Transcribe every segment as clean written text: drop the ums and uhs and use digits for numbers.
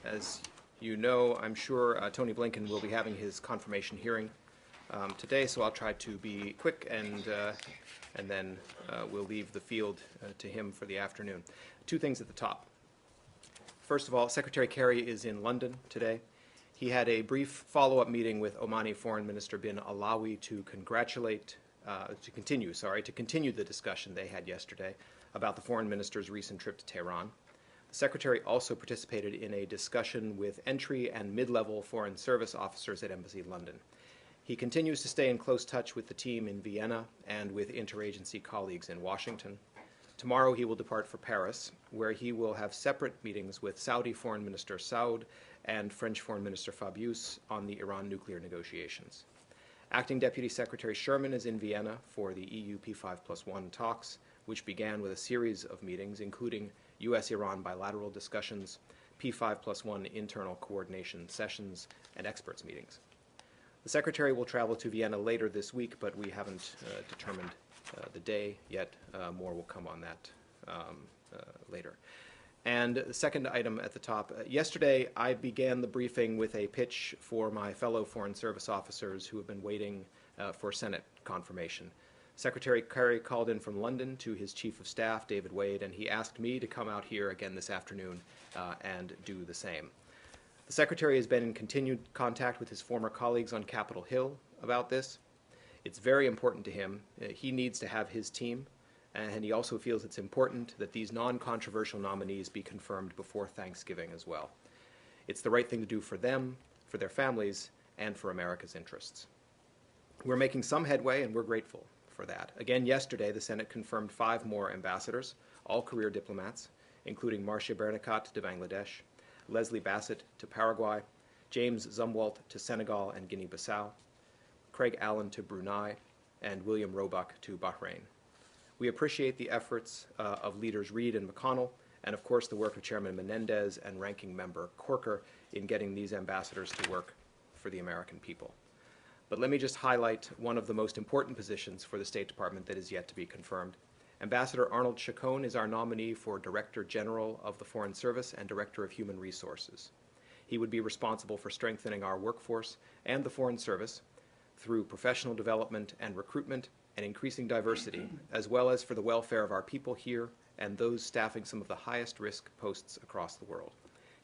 as you know, I'm sure Tony Blinken will be having his confirmation hearing today, so I'll try to be quick and then we'll leave the field to him for the afternoon. Two things at the top. First of all, Secretary Kerry is in London today. He had a brief follow-up meeting with Omani Foreign Minister bin Alawi to continue the discussion they had yesterday about the foreign minister's recent trip to Tehran. The Secretary also participated in a discussion with entry and mid-level Foreign Service officers at Embassy London. He continues to stay in close touch with the team in Vienna and with interagency colleagues in Washington. Tomorrow he will depart for Paris, where he will have separate meetings with Saudi Foreign Minister Saud and French Foreign Minister Fabius on the Iran nuclear negotiations. Acting Deputy Secretary Sherman is in Vienna for the EU P5+1 talks, which began with a series of meetings, including U.S.-Iran bilateral discussions, P5+1 internal coordination sessions, and experts meetings. The Secretary will travel to Vienna later this week, but we haven't determined the day yet. More will come on that later. And the second item at the top, yesterday I began the briefing with a pitch for my fellow Foreign Service officers who have been waiting for Senate confirmation. Secretary Kerry called in from London to his Chief of Staff, David Wade, and he asked me to come out here again this afternoon and do the same. The Secretary has been in continued contact with his former colleagues on Capitol Hill about this. It's very important to him. He needs to have his team, and he also feels it's important that these non-controversial nominees be confirmed before Thanksgiving as well. It's the right thing to do for them, for their families, and for America's interests. We're making some headway, and we're grateful for that. Again, yesterday, the Senate confirmed 5 more ambassadors, all career diplomats, including Marcia Bernakat to Bangladesh, Leslie Bassett to Paraguay, James Zumwalt to Senegal and Guinea-Bissau, Craig Allen to Brunei, and William Roebuck to Bahrain. We appreciate the efforts of leaders Reid and McConnell, and of course the work of Chairman Menendez and Ranking Member Corker in getting these ambassadors to work for the American people. But let me just highlight one of the most important positions for the State Department that is yet to be confirmed. Ambassador Arnold Chacon is our nominee for Director General of the Foreign Service and Director of Human Resources. He would be responsible for strengthening our workforce and the Foreign Service through professional development and recruitment and increasing diversity, as well as for the welfare of our people here and those staffing some of the highest risk posts across the world.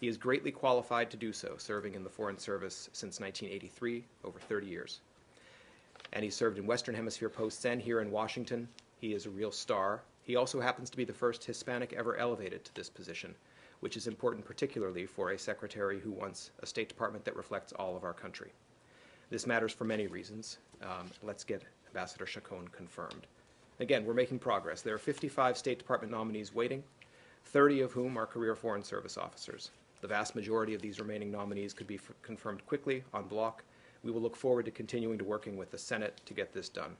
He is greatly qualified to do so, serving in the Foreign Service since 1983, over 30 years. And he served in Western Hemisphere posts and here in Washington. He is a real star. He also happens to be the first Hispanic ever elevated to this position, which is important particularly for a secretary who wants a State Department that reflects all of our country. This matters for many reasons. Let's get Ambassador Chacon confirmed. Again, we're making progress. There are 55 State Department nominees waiting, 30 of whom are career Foreign Service officers. The vast majority of these remaining nominees could be confirmed quickly, en bloc. We will look forward to continuing to working with the Senate to get this done.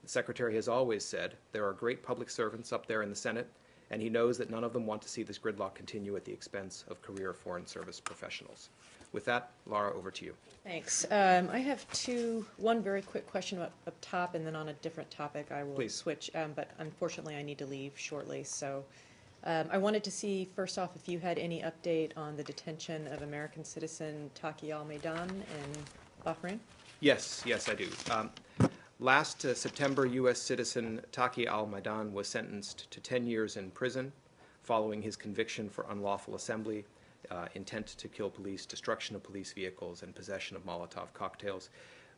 The Secretary has always said there are great public servants up there in the Senate, and he knows that none of them want to see this gridlock continue at the expense of career Foreign Service professionals. With that, Laura, over to you. Thanks. I have one very quick question up top, and then on a different topic I will switch, but unfortunately I need to leave shortly. So I wanted to see, first off, if you had any update on the detention of American citizen Taqi al-Maidan in Bahrain? Yes, I do. Last September, U.S. citizen Taqi al-Maidan was sentenced to 10 years in prison following his conviction for unlawful assembly, intent to kill police, destruction of police vehicles, and possession of Molotov cocktails.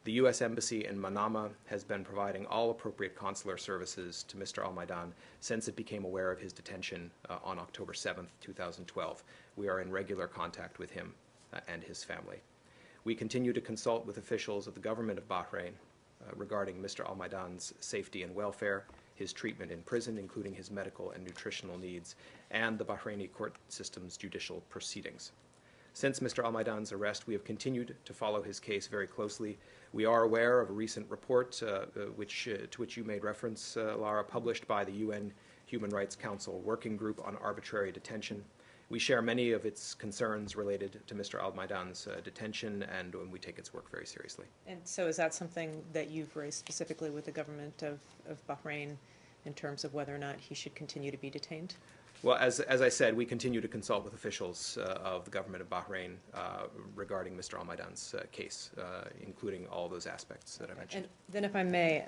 The U.S. Embassy in Manama has been providing all appropriate consular services to Mr. al-Maidan since it became aware of his detention on October 7th, 2012. We are in regular contact with him and his family. We continue to consult with officials of the government of Bahrain regarding Mr. al-Maidan's safety and welfare, his treatment in prison, including his medical and nutritional needs, and the Bahraini court system's judicial proceedings. Since Mr. al-Maidan's arrest, we have continued to follow his case very closely. We are aware of a recent report to which you made reference, Lara, published by the UN Human Rights Council Working Group on Arbitrary Detention. We share many of its concerns related to Mr. al-Maidan's detention, and we take its work very seriously. And so is that something that you've raised specifically with the government of Bahrain in terms of whether or not he should continue to be detained? Well, as I said, we continue to consult with officials of the government of Bahrain regarding Mr. Al-Maidan's case, including all those aspects that I mentioned. And then if I may,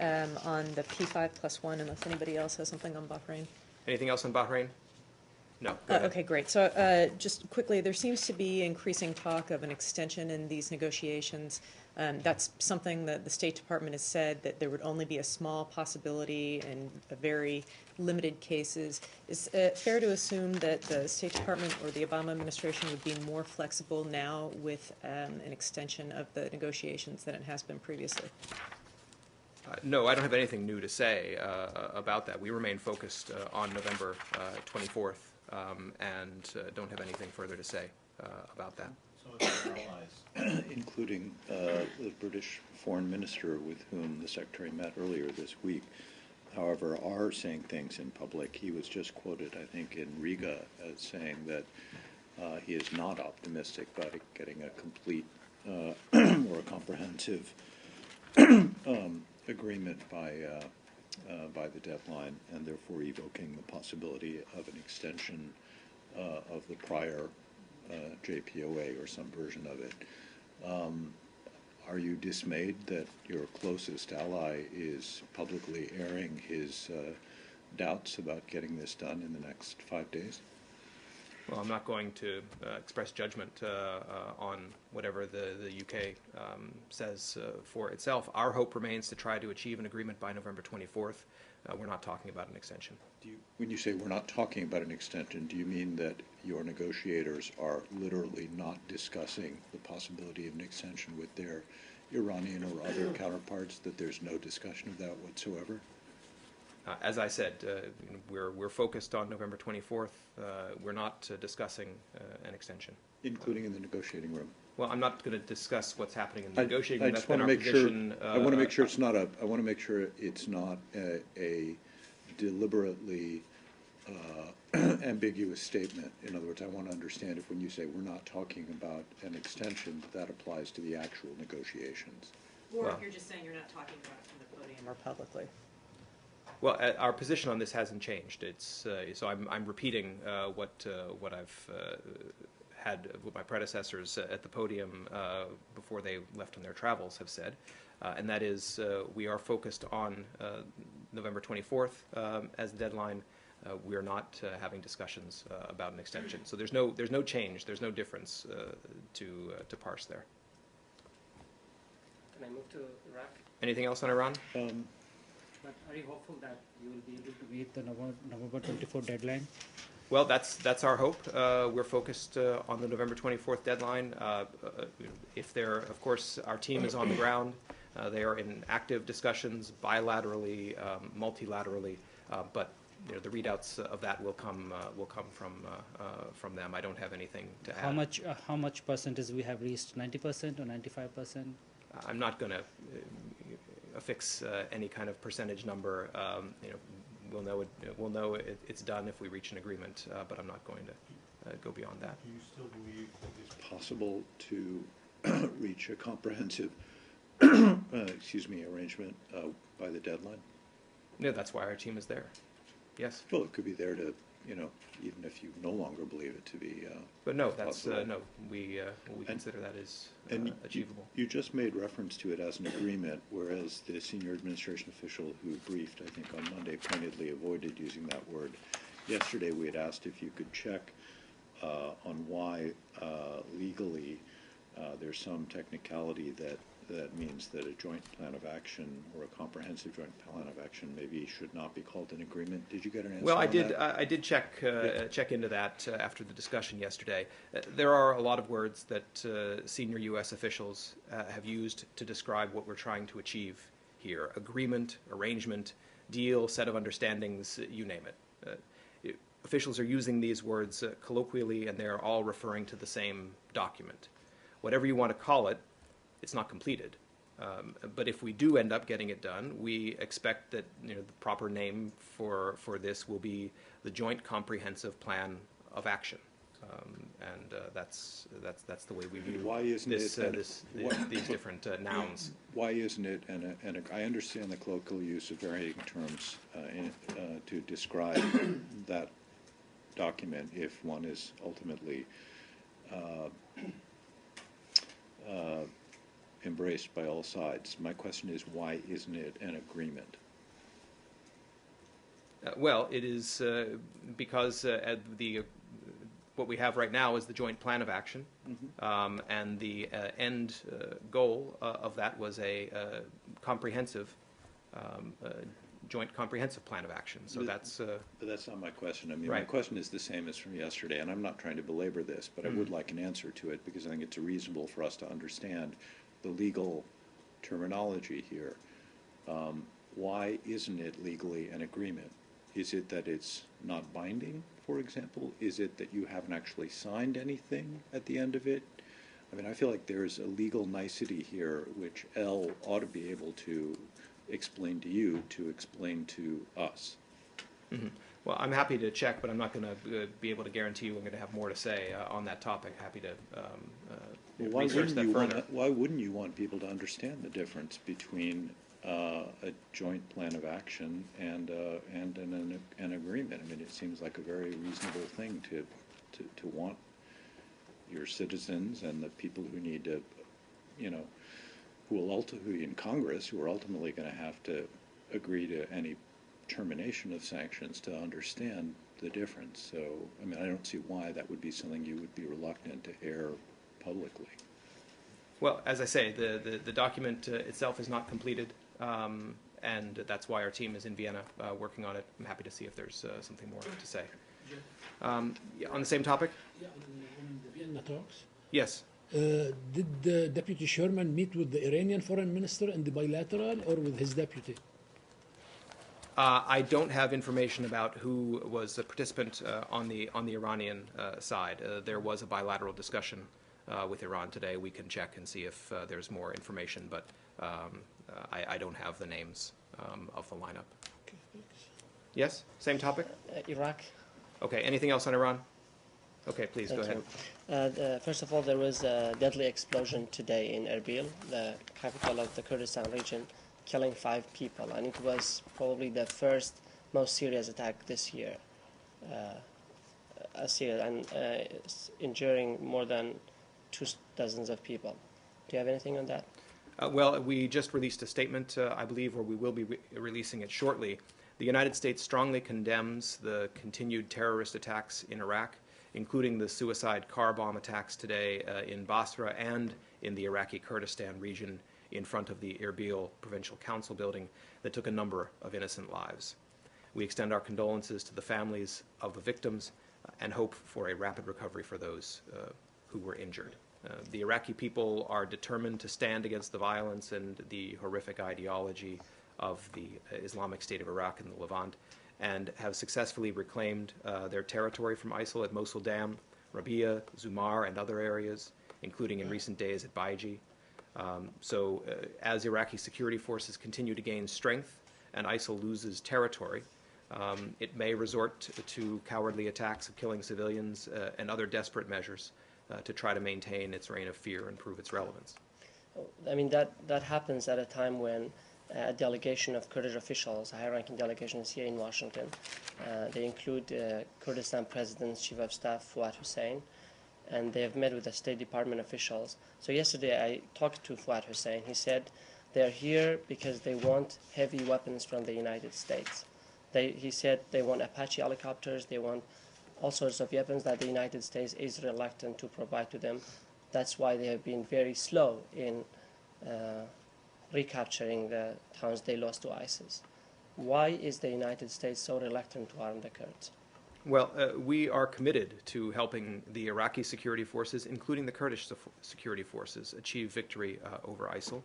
on the P5+1, unless anybody else has something on Bahrain. Anything else on Bahrain? No. Go ahead. Okay, great. So just quickly, there seems to be increasing talk of an extension in these negotiations. That's something that the State Department has said, that there would only be a small possibility in very limited cases. Is it fair to assume that the State Department or the Obama administration would be more flexible now with an extension of the negotiations than it has been previously? No, I don't have anything new to say about that. We remain focused on November 24th and don't have anything further to say about that. Some of our allies, including the British foreign minister with whom the secretary met earlier this week, however, are saying things in public. He was just quoted, I think, in Riga as saying that he is not optimistic about getting a complete or a comprehensive agreement by the deadline, and therefore evoking the possibility of an extension of the prior JPOA or some version of it. Are you dismayed that your closest ally is publicly airing his doubts about getting this done in the next 5 days? Well, I'm not going to express judgment on whatever the UK says for itself. Our hope remains to try to achieve an agreement by November 24th. We're not talking about an extension. When you say we're not talking about an extension, do you mean that your negotiators are literally not discussing the possibility of an extension with their Iranian or other counterparts, that there's no discussion of that whatsoever? As I said, we're focused on November 24th. We're not discussing an extension. Including in the negotiating room? Well, I'm not going to discuss what's happening in the negotiating room. I just want to make sure. I want to make sure it's not a. I want to make sure it's not a deliberately ambiguous statement. In other words, I want to understand if when you say we're not talking about an extension, that applies to the actual negotiations. Or if you're just saying you're not talking about it from the podium or publicly. Well, our position on this hasn't changed. It's so I'm repeating what I've had what my predecessors at the podium before they left on their travels have said, and that is we are focused on November 24th as the deadline. We are not having discussions about an extension. So there's no change. There's no difference to parse there. Can I move to Iraq? Anything else on Iran? But are you hopeful that you will be able to meet the November 24 deadline? Well, that's our hope. We're focused on the November 24th deadline. If there, of course, our team is on the ground. They are in active discussions bilaterally, multilaterally, but the readouts of that will come from them. I don't have anything to add. How much percentage we have reached? 90% or 95%? I'm not going to affix any kind of percentage number. We'll know it's done if we reach an agreement, but I'm not going to go beyond that. Do you still believe that it's possible to reach a comprehensive, arrangement by the deadline? No, that's why our team is there. Yes. Well, it could be there to, even if you no longer believe it to be. But no, that's possible. no. We consider that as achievable. You just made reference to it as an agreement, whereas the senior administration official who briefed, I think, on Monday pointedly avoided using that word. Yesterday, we had asked if you could check on why legally there's some technicality that means that a joint plan of action or a comprehensive joint plan of action maybe should not be called an agreement. Did you get an answer? Well, on I did check into that after the discussion yesterday. There are a lot of words that senior U.S. officials have used to describe what we're trying to achieve here: agreement, arrangement, deal, set of understandings, you name it. Officials are using these words colloquially, and they're all referring to the same document. Whatever you want to call it, it's not completed. But if we do end up getting it done, we expect that the proper name for this will be the Joint Comprehensive Plan of Action, and that's the way we view these different nouns. Why isn't it? And I understand the colloquial use of varying terms to describe that document if one is ultimately embraced by all sides. My question is, why isn't it an agreement? Well, it is because what we have right now is the joint plan of action, and the end goal of that was a comprehensive, joint comprehensive plan of action. So that's. But that's not my question. I mean, right. My question is the same as from yesterday, and I'm not trying to belabor this, but I would like an answer to it because I think it's reasonable for us to understand the legal terminology here. Why isn't it legally an agreement? Is it that it's not binding, for example? Is it that you haven't actually signed anything at the end of it? I mean, I feel like there's a legal nicety here which L ought to be able to explain to you to explain to us. Mm-hmm. Well, I'm happy to check, but I'm not going to be able to guarantee you I'm going to have more to say on that topic. Happy to research that further. Why wouldn't you want people to understand the difference between a joint plan of action and an agreement? I mean, it seems like a very reasonable thing to want your citizens and the people who need to, who in Congress, who are ultimately going to have to agree to any termination of sanctions, to understand the difference. So, I mean, I don't see why that would be something you would be reluctant to air publicly. Well, as I say, the document itself is not completed, and that's why our team is in Vienna working on it. I'm happy to see if there's something more to say. Yeah, on the same topic? Yeah, on the Vienna talks. Yes. Did Deputy Sherman meet with the Iranian foreign minister in the bilateral or with his deputy? I don't have information about who was a participant on the Iranian side. There was a bilateral discussion with Iran today. We can check and see if there's more information, but I don't have the names of the lineup. Okay, thanks. Yes? Same topic? Iraq. Okay, anything else on Iran? Okay, please go ahead. First of all, there was a deadly explosion today in Erbil, the capital of the Kurdistan region, killing 5 people, and it was probably the first most serious attack this year. Injuring more than 2 dozens of people. Do you have anything on that? Well, we just released a statement, I believe, or we will be releasing it shortly. The United States strongly condemns the continued terrorist attacks in Iraq, including the suicide car bomb attacks today in Basra and in the Iraqi Kurdistan region in front of the Erbil Provincial Council building that took a number of innocent lives. We extend our condolences to the families of the victims and hope for a rapid recovery for those who were injured. The Iraqi people are determined to stand against the violence and the horrific ideology of the Islamic State of Iraq and the Levant, and have successfully reclaimed their territory from ISIL at Mosul Dam, Rabia, Zumar, and other areas, including in recent days at Baiji. As Iraqi security forces continue to gain strength and ISIL loses territory, it may resort to cowardly attacks of killing civilians and other desperate measures to try to maintain its reign of fear and prove its relevance. I mean, that happens at a time when a delegation of Kurdish officials, a high-ranking delegation is here in Washington. They include Kurdistan President's Chief of Staff, Fuad Hussein, and they have met with the State Department officials. So yesterday I talked to Fuad Hussein. He said they're here because they want heavy weapons from the United States. He said they want Apache helicopters, they want all sorts of weapons that the United States is reluctant to provide to them. That's why they have been very slow in recapturing the towns they lost to ISIS. Why is the United States so reluctant to arm the Kurds? Well, we are committed to helping the Iraqi security forces, including the Kurdish security forces, achieve victory over ISIL.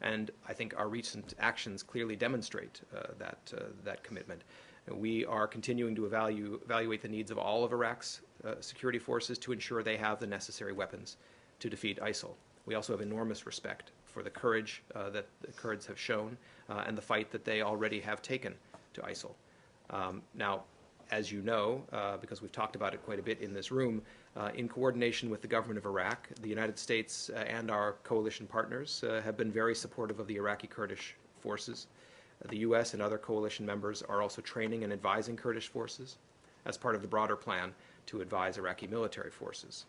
And I think our recent actions clearly demonstrate that commitment. We are continuing to evaluate the needs of all of Iraq's security forces to ensure they have the necessary weapons to defeat ISIL. We also have enormous respect for the courage that the Kurds have shown and the fight that they already have taken to ISIL. Now, as you know, because we've talked about it quite a bit in this room, in coordination with the government of Iraq, the United States and our coalition partners have been very supportive of the Iraqi Kurdish forces. The U.S. and other coalition members are also training and advising Kurdish forces. as part of the broader plan to advise Iraqi military forces.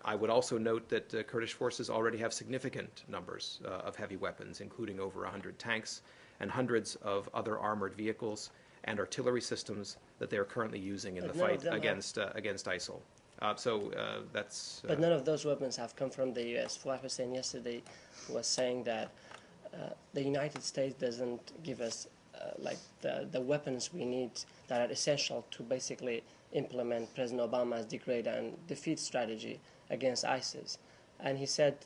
I would also note that Kurdish forces already have significant numbers of heavy weapons, including over 100 tanks and hundreds of other armored vehicles and artillery systems that they are currently using in the fight against ISIL. But none of those weapons have come from the U.S. Fuad Hussein yesterday was saying that the United States doesn't give us the weapons we need that are essential to basically implement President Obama's degrade and defeat strategy against ISIS. And he said,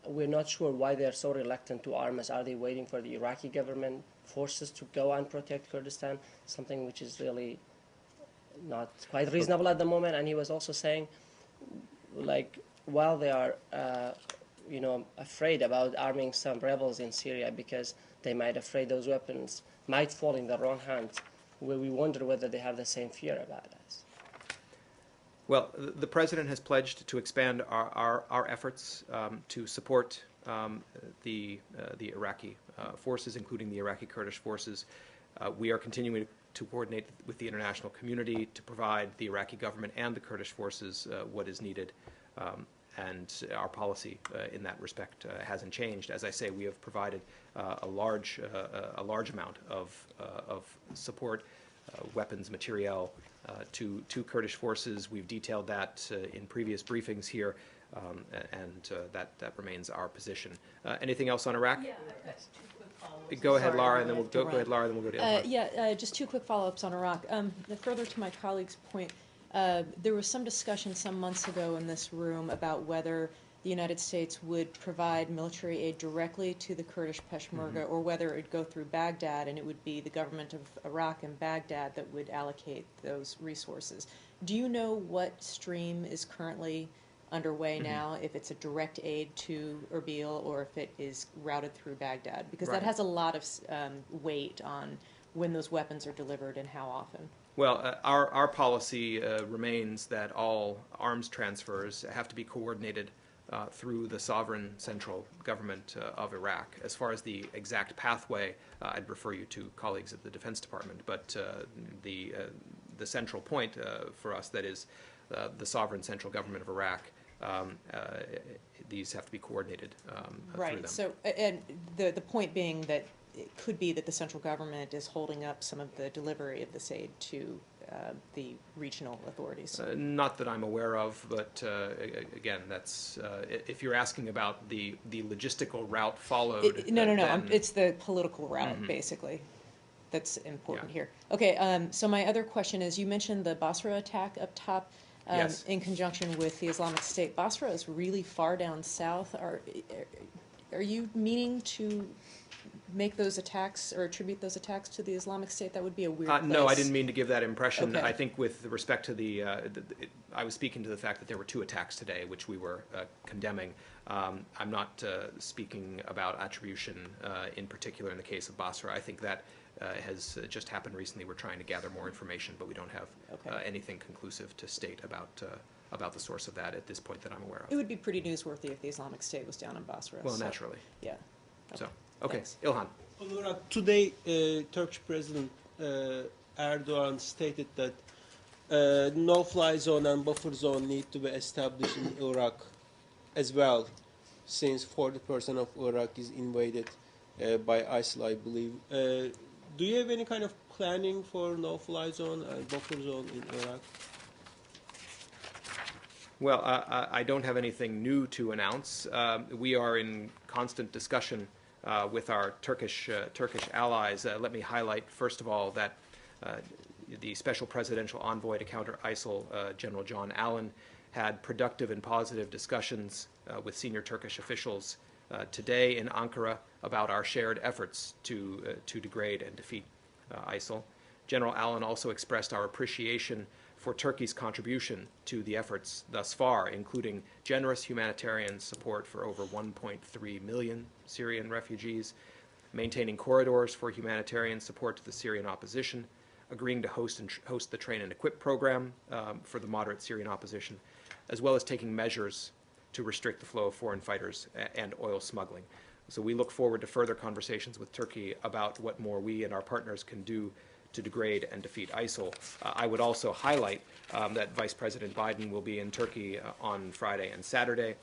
we're not sure why they're so reluctant to arm us. Are they waiting for the Iraqi government forces to go and protect Kurdistan? Something which is really not quite reasonable at the moment. And he was also saying, while they are, afraid about arming some rebels in Syria because they might afraid those weapons might fall in the wrong hands, where we wonder whether they have the same fear about us. Well, the President has pledged to expand our efforts to support the Iraqi forces, including the Iraqi Kurdish forces. We are continuing to coordinate with the international community to provide the Iraqi government and the Kurdish forces what is needed. And our policy in that respect hasn't changed. As I say, we have provided a large amount of support, weapons, materiel to Kurdish forces. We've detailed that in previous briefings here, and that remains our position. Anything else on Iraq? Yeah, I've got two quick follow-ups. Go ahead, Sorry, Lara, I and then we'll have to go ahead, Lara, and then we'll go to Ilhan. Just two quick follow-ups on Iraq. Further to my colleague's point, there was some discussion some months ago in this room about whether the United States would provide military aid directly to the Kurdish Peshmerga or whether it would go through Baghdad and it would be the government of Iraq and Baghdad that would allocate those resources. Do you know what stream is currently underway now, if it's a direct aid to Erbil or if it is routed through Baghdad? Because that has a lot of weight on when those weapons are delivered and how often. Well, our policy remains that all arms transfers have to be coordinated through the sovereign central government of Iraq. As far as the exact pathway, I'd refer you to colleagues at the Defense Department, but the central point for us, that is the sovereign central government of Iraq, these have to be coordinated through them. So, and the point being that it could be that the central government is holding up some of the delivery of this aid to the regional authorities. Not that I'm aware of, but again, that's if you're asking about the logistical route followed. No. It's the political route, basically, that's important here. Okay, so my other question is, you mentioned the Basra attack up top. Yes. In conjunction with the Islamic State. Basra is really far down south. Are you meaning to make those attacks or attribute those attacks to the Islamic State? That would be a weird place. No, I didn't mean to give that impression. Okay. I think with respect to I was speaking to the fact that there were 2 attacks today, which we were condemning. I'm not speaking about attribution in particular in the case of Basra. I think that has just happened recently. We're trying to gather more information, but we don't have anything conclusive to state about the source of that at this point that I'm aware of. It would be pretty newsworthy if the Islamic State was down in Basra. Well, naturally. Yeah. Okay, Thanks. Ilhan. Today, Turkish President Erdogan stated that no-fly zone and buffer zone need to be established in Iraq as well, since 40% of Iraq is invaded by ISIL, I believe. Do you have any kind of planning for no-fly zone and buffer zone in Iraq? Well, I don't have anything new to announce. We are in constant discussion with our Turkish allies. Let me highlight, first of all, that the Special Presidential Envoy to counter ISIL, General John Allen, had productive and positive discussions with senior Turkish officials today in Ankara about our shared efforts to degrade and defeat ISIL. General Allen also expressed our appreciation for Turkey's contribution to the efforts thus far, including generous humanitarian support for over 1.3 million Syrian refugees, maintaining corridors for humanitarian support to the Syrian opposition, agreeing to host the Train and Equip program for the moderate Syrian opposition, as well as taking measures to restrict the flow of foreign fighters and oil smuggling. So we look forward to further conversations with Turkey about what more we and our partners can do to degrade and defeat ISIL. I would also highlight that Vice President Biden will be in Turkey on Friday and Saturday.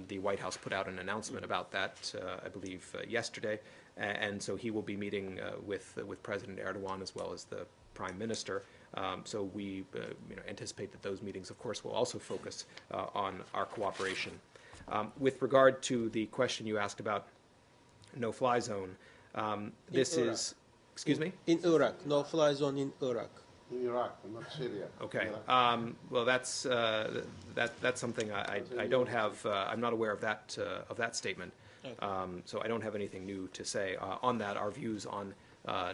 The White House put out an announcement about that, I believe, yesterday, and so he will be meeting with President Erdogan as well as the Prime Minister. So we anticipate that those meetings, of course, will also focus on our cooperation. With regard to the question you asked about no-fly zone, this is, excuse me? In Iraq, no-fly zone in Iraq. In Iraq, not Syria. Okay. Iraq. Well, that's something I don't have. I'm not aware of that statement. Okay. So I don't have anything new to say on that. Our views on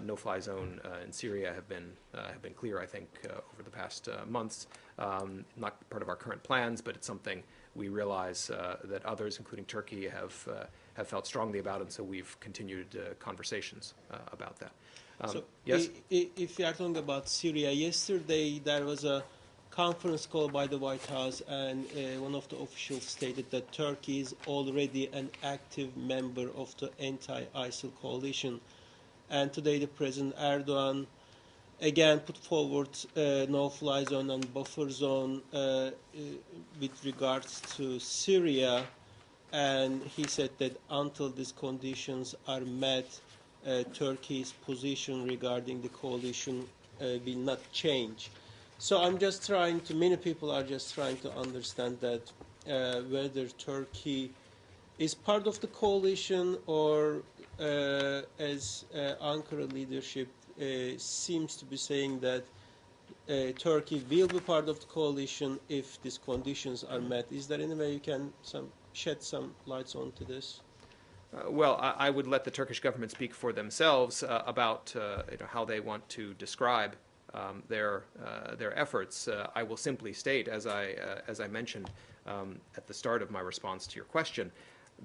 no-fly zone in Syria have been clear, I think, over the past months. Not part of our current plans, but it's something we realize that others, including Turkey, have felt strongly about, and so we've continued conversations about that. So yes? If we are talking about Syria, yesterday there was a conference call by the White House, and one of the officials stated that Turkey is already an active member of the anti-ISIL coalition. And today the President Erdogan again put forward no-fly zone and buffer zone with regards to Syria, and he said that until these conditions are met, Turkey's position regarding the coalition will not change. So I'm just trying to, many people are just trying to understand that whether Turkey is part of the coalition or as Ankara leadership seems to be saying that Turkey will be part of the coalition if these conditions are met. Is there any way you can shed some lights onto this? Well, I would let the Turkish government speak for themselves about how they want to describe their efforts. I will simply state, as I mentioned at the start of my response to your question,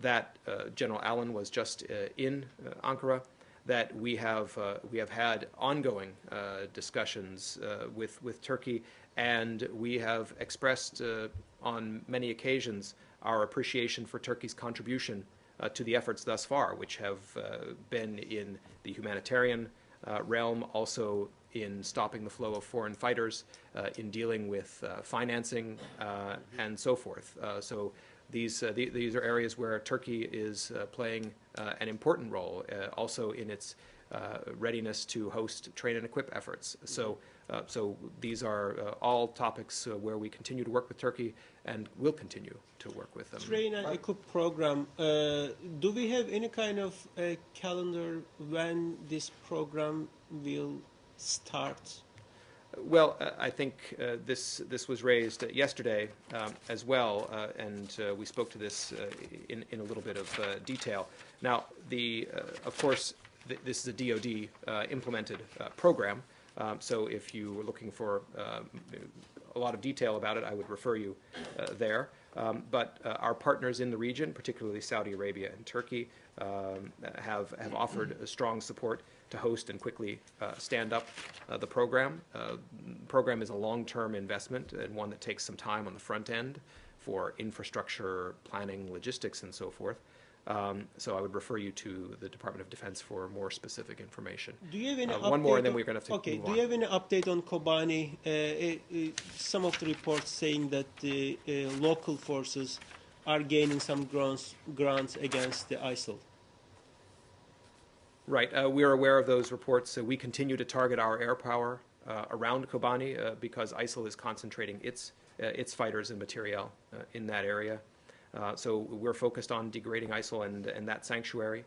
that General Allen was just in Ankara, that we have had ongoing discussions with Turkey, and we have expressed on many occasions our appreciation for Turkey's contribution to the efforts thus far, which have been in the humanitarian realm, also in stopping the flow of foreign fighters, in dealing with financing, and so forth. So these are areas where Turkey is playing an important role, also in its readiness to host train and equip efforts. So these are all topics where we continue to work with Turkey and will continue to work with them. Train and equip program. Do we have any kind of calendar when this program will start? Well, I think this was raised yesterday as well, and we spoke to this in a little bit of detail. Now, of course, this is a DoD implemented program, so if you were looking for a lot of detail about it, I would refer you there. But our partners in the region, particularly Saudi Arabia and Turkey, have offered a strong support to host and quickly stand up the program. The program is a long-term investment and one that takes some time on the front end for infrastructure, planning, logistics, and so forth. So I would refer you to the Department of Defense for more specific information. Do you have any one more, and then we're going to have to okay. move Do on. you have any update on Kobani? Some of the reports saying that the local forces are gaining some grounds against the ISIL. Right. We are aware of those reports. We continue to target our air power around Kobani because ISIL is concentrating its fighters and materiel in that area. So we're focused on degrading ISIL and that sanctuary.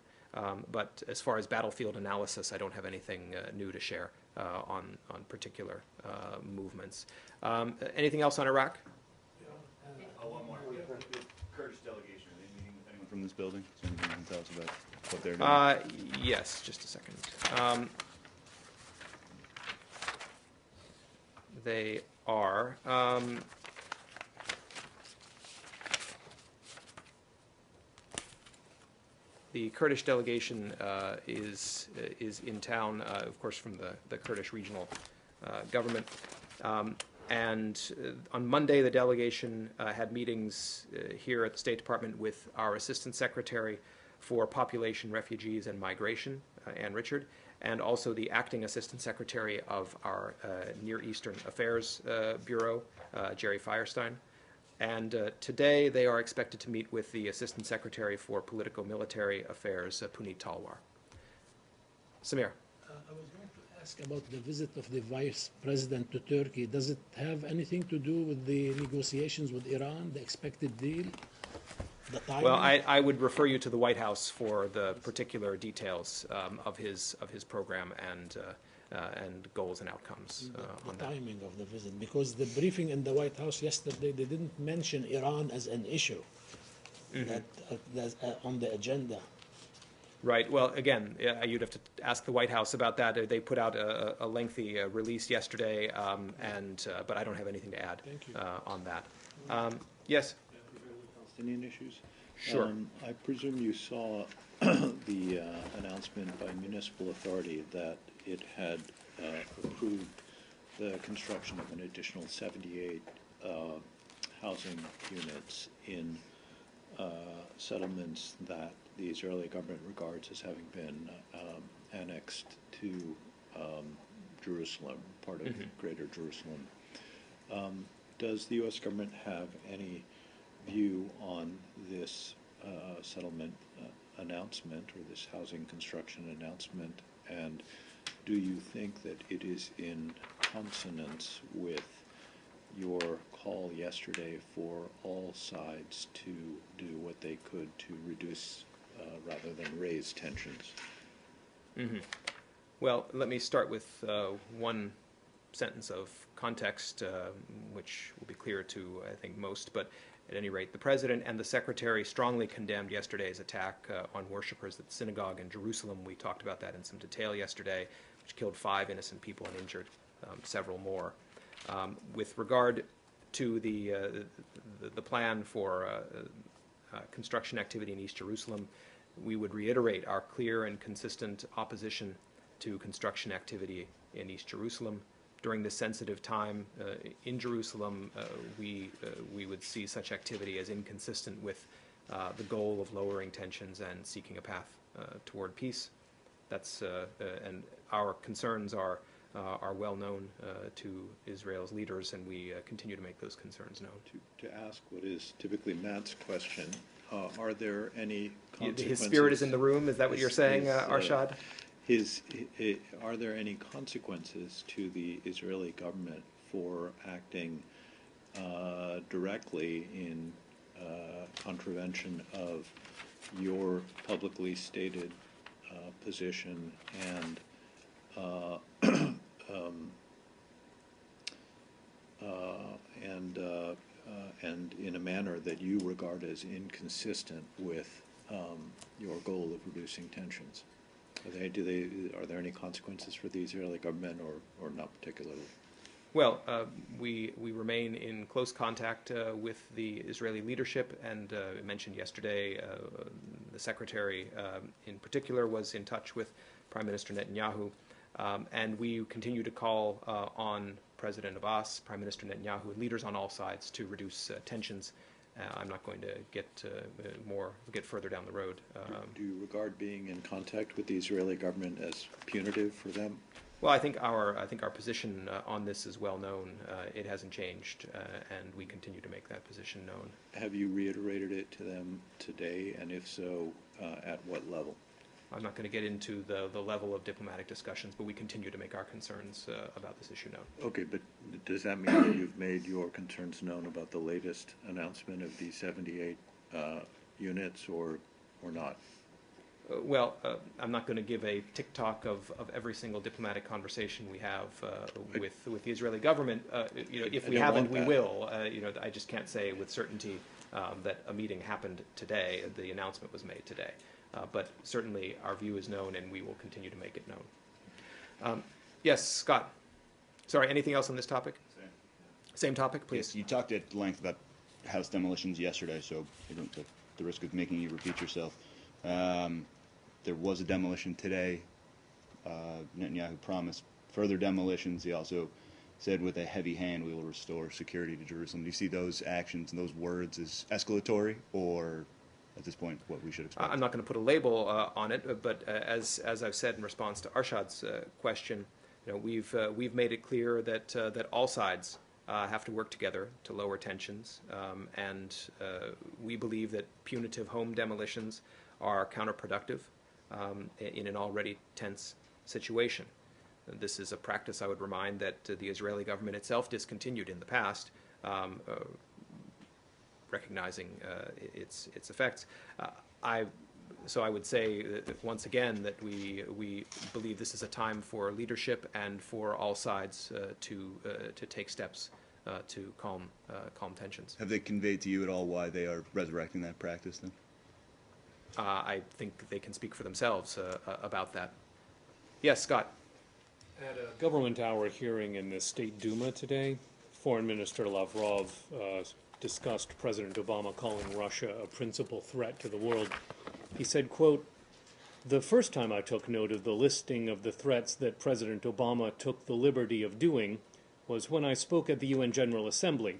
But as far as battlefield analysis, I don't have anything new to share on particular movements. Anything else on Iraq? One more. Kurdish delegation, are they meeting with anyone from this building? Is there anything you can tell us about what they're doing? Yes, just a second. They are. The Kurdish delegation is in town, of course, from the Kurdish regional government. And on Monday, the delegation had meetings here at the State Department with our Assistant Secretary for Population, Refugees, and Migration, Ann Richard, and also the acting Assistant Secretary of our Near Eastern Affairs Bureau, Jerry Firestein. And today they are expected to meet with the Assistant Secretary for Political Military Affairs, Puneet Talwar. Samir. I was going to ask about the visit of the Vice President to Turkey. Does it have anything to do with the negotiations with Iran, the expected deal? The timing? Well, I would refer you to the White House for the particular details of his program and goals and outcomes on the that. timing of the visit, because the briefing in the White House yesterday, they didn't mention Iran as an issue that's on the agenda. Right. Well, again, you'd have to ask the White House about that. They put out a lengthy release yesterday, but I don't have anything to add on that. Yes? Palestinian issues? Sure. I presume you saw the announcement by municipal authority that it had approved the construction of an additional 78 housing units in settlements that the Israeli government regards as having been annexed to Jerusalem, part of Greater Jerusalem. Does the U.S. government have any view on this settlement announcement or this housing construction announcement, and do you think that it is in consonance with your call yesterday for all sides to do what they could to reduce rather than raise tensions? Well, let me start with one sentence of context, which will be clear to, I think, most, but at any rate, the President and the Secretary strongly condemned yesterday's attack on worshippers at the synagogue in Jerusalem. We talked about that in some detail yesterday, which killed 5 innocent people and injured several more. With regard to the plan for construction activity in East Jerusalem, we would reiterate our clear and consistent opposition to construction activity in East Jerusalem. During this sensitive time in Jerusalem, we would see such activity as inconsistent with the goal of lowering tensions and seeking a path toward peace. That's and our concerns are well known to Israel's leaders, and we continue to make those concerns known. To ask what is typically Matt's question, are there any consequences? His spirit is in the room. Is that what you're saying, Arshad? Are there any consequences to the Israeli government for acting directly in contravention of your publicly stated position and in a manner that you regard as inconsistent with your goal of reducing tensions? Are there any consequences for the Israeli government, or not particularly? Well, we remain in close contact with the Israeli leadership, and I mentioned yesterday the Secretary in particular was in touch with Prime Minister Netanyahu, and we continue to call on President Abbas, Prime Minister Netanyahu, and leaders on all sides to reduce tensions. I'm not going to get further down the road. Do you regard being in contact with the Israeli government as punitive for them? Well, I think our position on this is well known. It hasn't changed, and we continue to make that position known. Have you reiterated it to them today, and if so, at what level? I'm not going to get into the level of diplomatic discussions, but we continue to make our concerns about this issue known. Okay, but does that mean that you've made your concerns known about the latest announcement of the 78 units, or not? Well, I'm not going to give a tick-tock of every single diplomatic conversation we have with the Israeli government. If we haven't, we will. I just can't say with certainty that a meeting happened today. The announcement was made today. But certainly our view is known, and we will continue to make it known. Yes, Scott. Sorry, anything else on this topic? Same topic, please. Yes, you talked at length about house demolitions yesterday, so the risk of making you repeat yourself. There was a demolition today. Netanyahu promised further demolitions. He also said with a heavy hand we will restore security to Jerusalem. Do you see those actions and those words as escalatory, or at this point what we should expect? I'm not going to put a label on it, but as I've said in response to Arshad's question, we've made it clear that that all sides have to work together to lower tensions, and we believe that punitive home demolitions are counterproductive in an already tense situation. This is a practice, I would remind, that the Israeli government itself discontinued in the past, recognizing its effects. So I would say that once again that we believe this is a time for leadership and for all sides to take steps to calm tensions. Have they conveyed to you at all why they are resurrecting that practice then? I think they can speak for themselves about that. Yes, Scott. At a government hour hearing in the State Duma today, Foreign Minister Lavrov discussed President Obama calling Russia a principal threat to the world. He said, quote, "The first time I took note of the listing of the threats that President Obama took the liberty of doing was when I spoke at the UN General Assembly.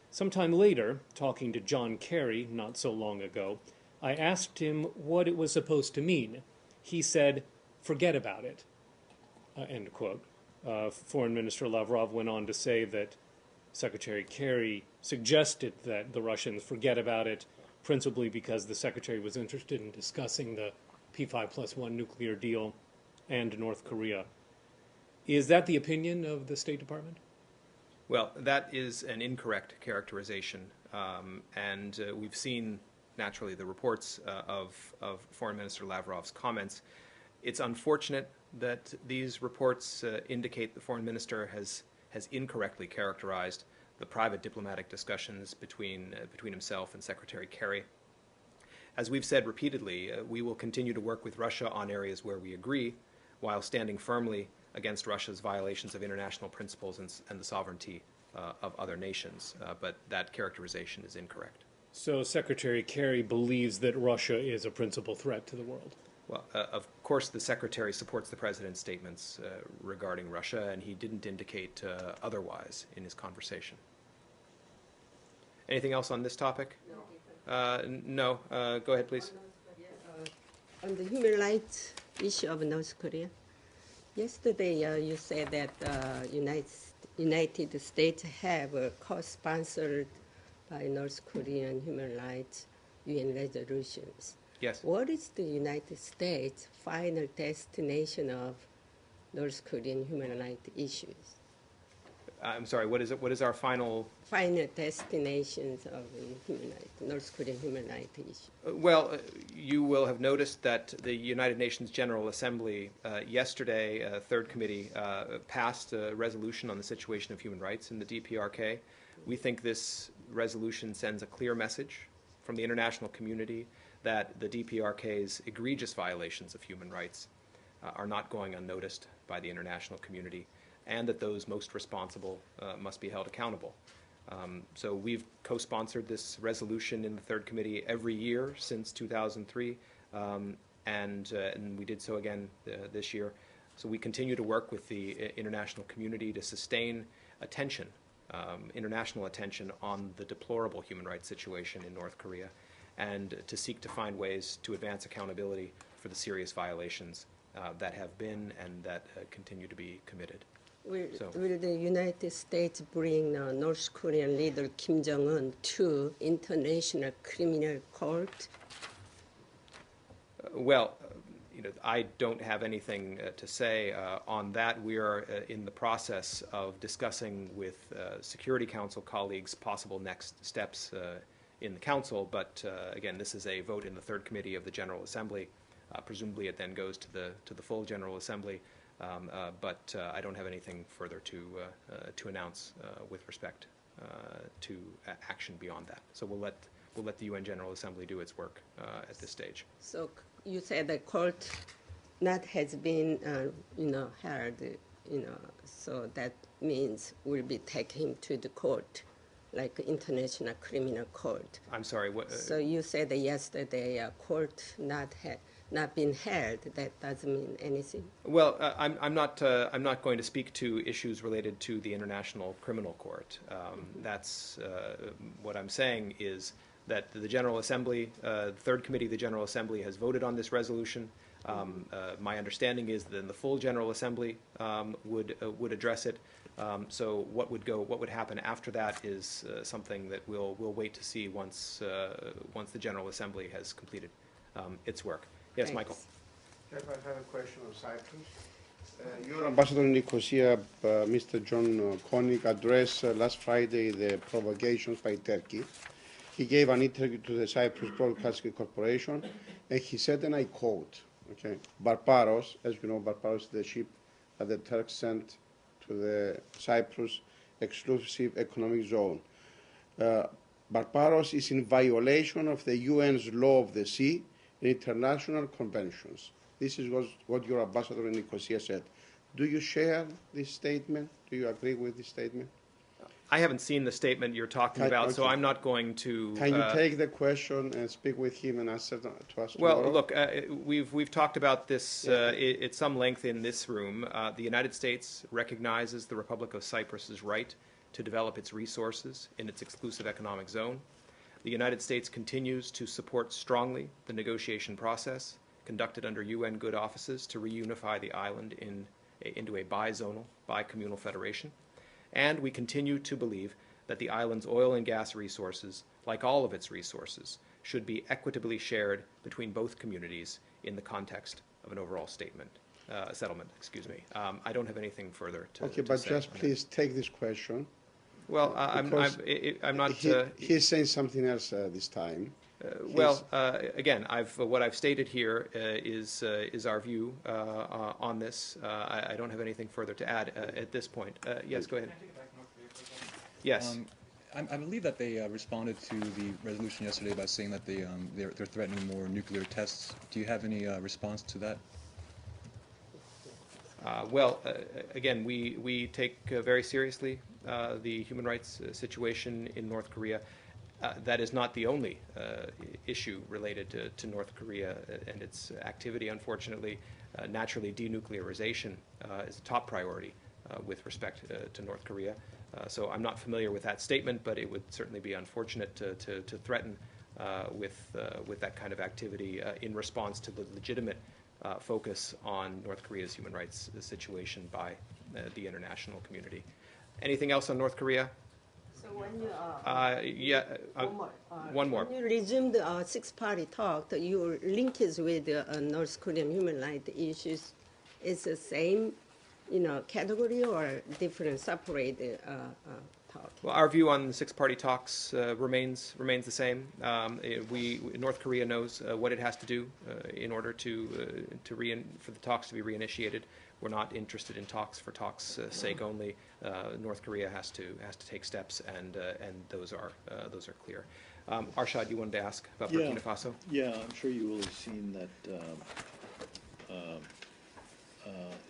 Sometime later, talking to John Kerry not so long ago, I asked him what it was supposed to mean. He said, 'Forget about it.'" End quote. Foreign Minister Lavrov went on to say that Secretary Kerry suggested that the Russians forget about it, principally because the Secretary was interested in discussing the P5+1 nuclear deal and North Korea. Is that the opinion of the State Department? Well, that is an incorrect characterization, and we've seen, naturally, the reports of Foreign Minister Lavrov's comments. It's unfortunate that these reports indicate the Foreign Minister has incorrectly characterized the private diplomatic discussions between himself and Secretary Kerry. As we've said repeatedly, we will continue to work with Russia on areas where we agree, while standing firmly against Russia's violations of international principles and the sovereignty of other nations. But that characterization is incorrect. So Secretary Kerry believes that Russia is a principal threat to the world? Well, of course, the Secretary supports the President's statements regarding Russia, and he didn't indicate otherwise in his conversation. Anything else on this topic? No. Go ahead, please. On the human rights issue of North Korea, yesterday you said that United States have co-sponsored by North Korean human rights UN resolutions. Yes. What is the United States' final destination of North Korean human rights issues? I'm sorry, what is it? What is our final Destinations of North Korean human rights issues? Well, you will have noticed that the United Nations General Assembly yesterday, Third Committee, passed a resolution on the situation of human rights in the DPRK. We think this resolution sends a clear message from the international community that the DPRK's egregious violations of human rights are not going unnoticed by the international community, and that those most responsible must be held accountable. So we've co-sponsored this resolution in the Third Committee every year since 2003, and we did so again this year. So we continue to work with the international community to sustain attention, international attention on the deplorable human rights situation in North Korea, and to seek to find ways to advance accountability for the serious violations that have been and that continue to be committed. Will the United States bring North Korean leader Kim Jong-un to International Criminal Court? Well, I don't have anything to say on that. We are in the process of discussing with Security Council colleagues possible next steps in the Council, but again, this is a vote in the Third Committee of the General Assembly. Presumably it then goes to the full General Assembly, but I don't have anything further to announce with respect to action beyond that. So we'll let the UN General Assembly do its work at this stage. So you said the court not has been held, so that means we'll be taking him to the court, like International Criminal Court. I'm sorry, what? So you said that yesterday court not been held. That doesn't mean anything. Well, I'm not going to speak to issues related to the International Criminal Court. That's what I'm saying is that the General Assembly, the Third Committee of the General Assembly, has voted on this resolution. My understanding is that the full General Assembly would address it. So what would happen after that is something that we'll wait to see once the General Assembly has completed its work. Yes, Thanks. Michael. Jeff, I have a question on Cyprus. Your ambassador in Nicosia, Mr. John Koenig, addressed last Friday the provocations by Turkey. He gave an interview to the Cyprus Broadcasting Corporation, and he said, and I quote, okay, Barbaros, as you know, Barbaros is the ship that the Turks sent to the Cyprus exclusive economic zone. Barbaros is in violation of the UN's law of the sea and international conventions. This is what your ambassador in Nicosia said. Do you share this statement? Do you agree with this statement? I haven't seen the statement you're talking about, so I'm not going to. Can you take the question and speak with him and answer to us Well, tomorrow? look, we've talked about this at some length in this room. The United States recognizes the Republic of Cyprus's right to develop its resources in its exclusive economic zone. The United States continues to support strongly the negotiation process conducted under UN good offices to reunify the island into a bi-zonal, bi-communal federation. And we continue to believe that the island's oil and gas resources, like all of its resources, should be equitably shared between both communities in the context of an overall settlement. I don't have anything further to Okay, to but say just on that. please take this question. Well, I'm not. He's saying something else this time. Again, what I've stated here is our view on this. I don't have anything further to add at this point. Yes, go ahead. Yes. I believe that they responded to the resolution yesterday by saying that they're threatening more nuclear tests. Do you have any response to that? Again, we take very seriously the human rights situation in North Korea. That is not the only issue related to North Korea and its activity, unfortunately. Naturally, denuclearization is a top priority with respect to North Korea. So I'm not familiar with that statement, but it would certainly be unfortunate to threaten with that kind of activity in response to the legitimate focus on North Korea's human rights situation by the international community. Anything else on North Korea? So when you one more. When you resumed the six-party talk, your linkage with North Korean human rights issues is the same, category or different, separate talk? Well, our view on the six-party talks remains the same. North Korea knows what it has to do in order for the talks to be reinitiated. We're not interested in talks for talks' sake only. North Korea has to take steps, and those are clear. Arshad, you wanted to ask about Burkina Faso? Yeah, I'm sure you will have seen that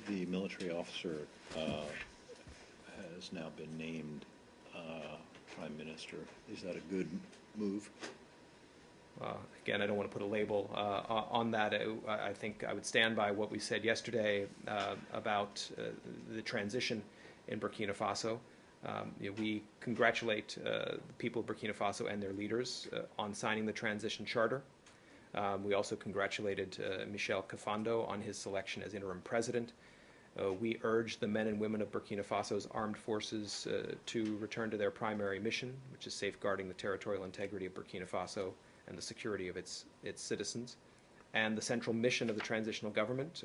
the military officer has now been named Prime Minister. Is that a good move? Again, I don't want to put a label on that. I think I would stand by what we said yesterday about the transition in Burkina Faso. We congratulate the people of Burkina Faso and their leaders on signing the transition charter. We also congratulated Michel Kafando on his selection as interim president. We urge the men and women of Burkina Faso's armed forces to return to their primary mission, which is safeguarding the territorial integrity of Burkina Faso and the security of its citizens. And the central mission of the transitional government,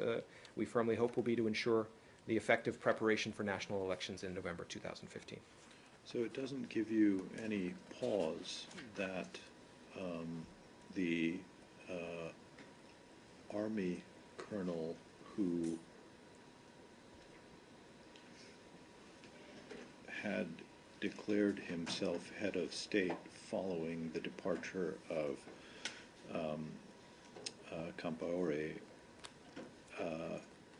we firmly hope, will be to ensure the effective preparation for national elections in November 2015. So it doesn't give you any pause that the Army colonel who had declared himself head of state following the departure of Compaoré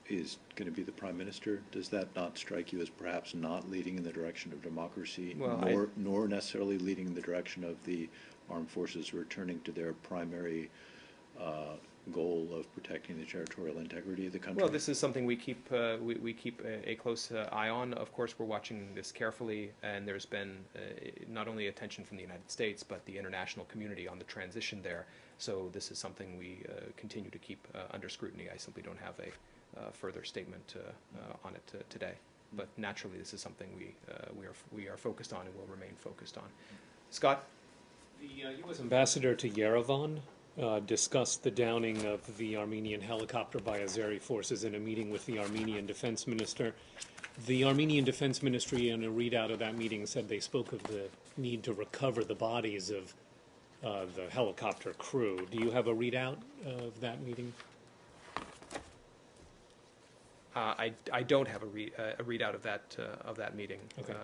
is going to be the prime minister. Does that not strike you as perhaps not leading in the direction of democracy, nor necessarily leading in the direction of the armed forces returning to their primary goal of protecting the territorial integrity of the country? Well, this is something we keep a close eye on. Of course, we're watching this carefully, and there's been not only attention from the United States, but the international community on the transition there. So this is something we continue to keep under scrutiny. I simply don't have a further statement on it today. But naturally, this is something we are focused on and will remain focused on. Scott? The U.S. ambassador to Yerevan discussed the downing of the Armenian helicopter by Azeri forces in a meeting with the Armenian defense minister. The Armenian defense ministry, in a readout of that meeting, said they spoke of the need to recover the bodies of the helicopter crew. Do you have a readout of that meeting? I don't have a readout of that meeting. Okay.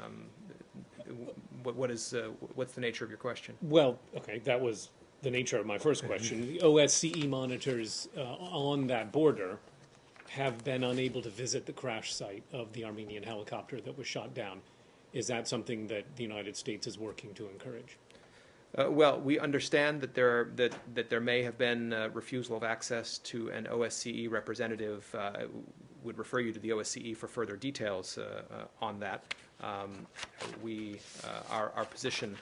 What's the nature of your question? Well, okay, that was the nature of my first question. The OSCE monitors on that border have been unable to visit the crash site of the Armenian helicopter that was shot down. Is that something that the United States is working to encourage? Well, we understand that there may have been refusal of access to an OSCE representative. Would refer you to the OSCE for further details on that. Our position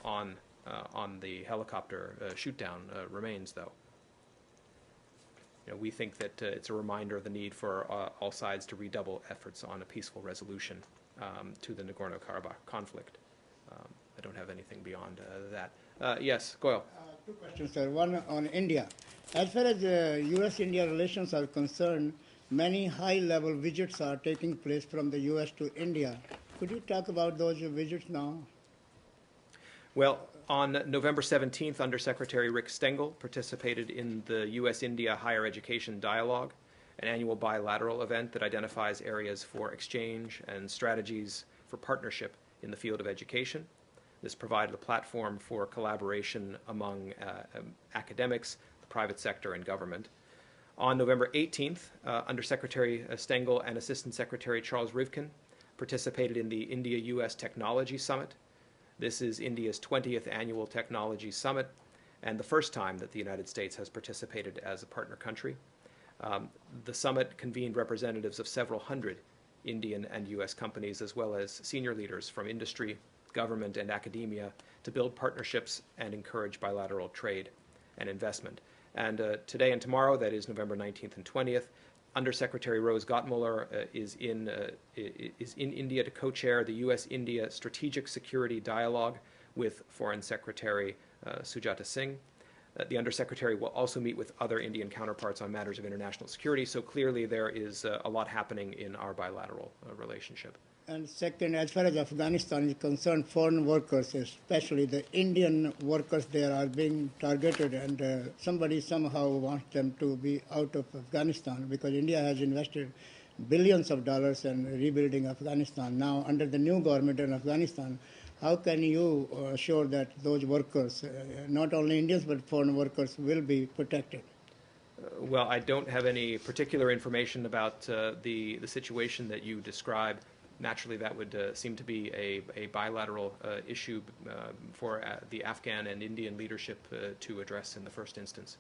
on the helicopter shoot-down remains, though. We think that it's a reminder of the need for all sides to redouble efforts on a peaceful resolution to the Nagorno-Karabakh conflict. I don't have anything beyond that. Yes, Goyal. Two questions, sir. One on India. As far as U.S.-India relations are concerned, many high-level visits are taking place from the U.S. to India. Could you talk about those visits now? Well, on November 17th, Undersecretary Rick Stengel participated in the U.S.-India Higher Education Dialogue, an annual bilateral event that identifies areas for exchange and strategies for partnership in the field of education. This provided a platform for collaboration among academics, the private sector, and government. On November 18th, Undersecretary Stengel and Assistant Secretary Charles Rivkin participated in the India-U.S. Technology Summit. This is India's 20th annual technology summit and the first time that the United States has participated as a partner country. The summit convened representatives of several hundred Indian and U.S. companies, as well as senior leaders from industry, government, and academia to build partnerships and encourage bilateral trade and investment. And today and tomorrow, that is November 19th and 20th, Undersecretary Rose Gottmuller is in India to co-chair the U.S.-India Strategic Security Dialogue with Foreign Secretary Sujata Singh. The Undersecretary will also meet with other Indian counterparts on matters of international security, so clearly there is a lot happening in our bilateral relationship. And second, as far as Afghanistan is concerned, foreign workers, especially the Indian workers there, are being targeted, and somebody somehow wants them to be out of Afghanistan because India has invested billions of dollars in rebuilding Afghanistan. Now, under the new government in Afghanistan, how can you assure that those workers, not only Indians but foreign workers, will be protected? Well, I don't have any particular information about the situation that you describe. Naturally, that would seem to be a bilateral issue for the Afghan and Indian leadership to address in the first instance.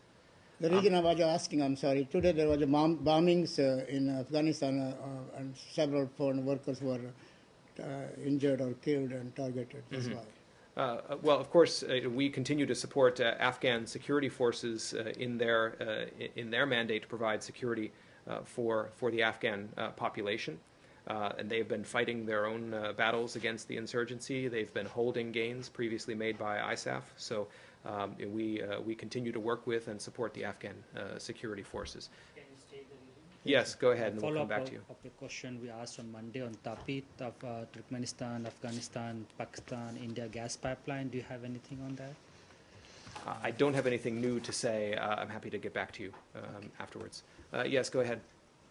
The reason I was asking, I'm sorry, today there was bombings in Afghanistan and several foreign workers were injured or killed and targeted. That's why. Well, of course, we continue to support Afghan security forces in their mandate to provide security for the Afghan population. And they've been fighting their own battles against the insurgency. They've been holding gains previously made by ISAF. So we continue to work with and support the Afghan security forces. Can you state the reason? Yes, go ahead, and we'll come back to you. Follow-up of the question we asked on Monday on Tapit of Turkmenistan, Afghanistan, Pakistan, India gas pipeline. Do you have anything on that? I don't have anything new to say. I'm happy to get back to you afterwards. Yes, go ahead.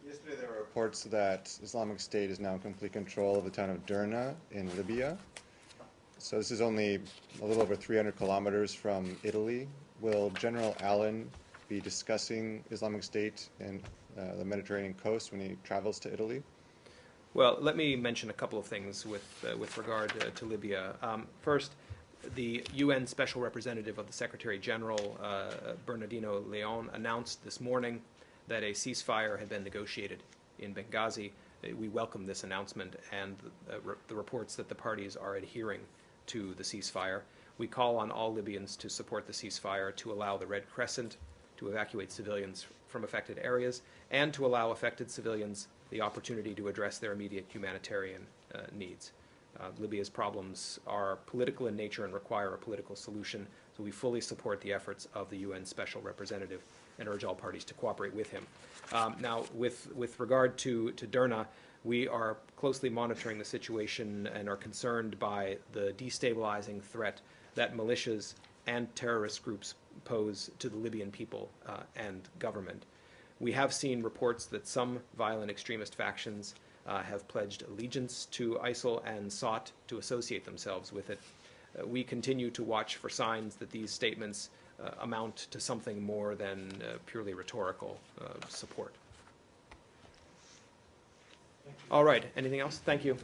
Yesterday there were reports that Islamic State is now in complete control of the town of Derna in Libya. So this is only a little over 300 kilometers from Italy. Will General Allen be discussing Islamic State and the Mediterranean coast when he travels to Italy? Well, let me mention a couple of things with regard to Libya. First, The UN Special Representative of the Secretary General, Bernardino Leon, announced this morning that a ceasefire had been negotiated in Benghazi. We welcome this announcement and the reports that the parties are adhering to the ceasefire. We call on all Libyans to support the ceasefire, to allow the Red Crescent to evacuate civilians from affected areas, and to allow affected civilians the opportunity to address their immediate humanitarian needs. Libya's problems are political in nature and require a political solution, so we fully support the efforts of the UN Special Representative and urge all parties to cooperate with him. Now, with regard to Derna, we are closely monitoring the situation and are concerned by the destabilizing threat that militias and terrorist groups pose to the Libyan people and government. We have seen reports that some violent extremist factions have pledged allegiance to ISIL and sought to associate themselves with it. We continue to watch for signs that these statements amount to something more than purely rhetorical support. All right. Anything else? Thank you.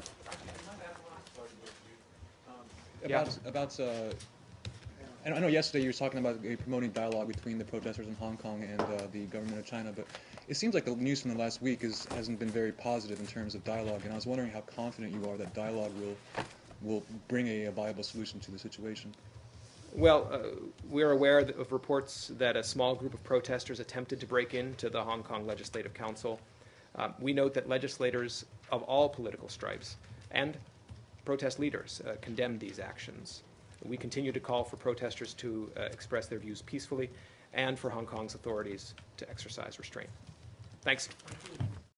And I know yesterday you were talking about promoting dialogue between the protesters in Hong Kong and the government of China, but it seems like the news from the last week hasn't been very positive in terms of dialogue, and I was wondering how confident you are that dialogue will bring a viable solution to the situation. Well, we're aware of reports that a small group of protesters attempted to break into the Hong Kong Legislative Council. We note that legislators of all political stripes and protest leaders condemned these actions. We continue to call for protesters to express their views peacefully and for Hong Kong's authorities to exercise restraint. Thanks.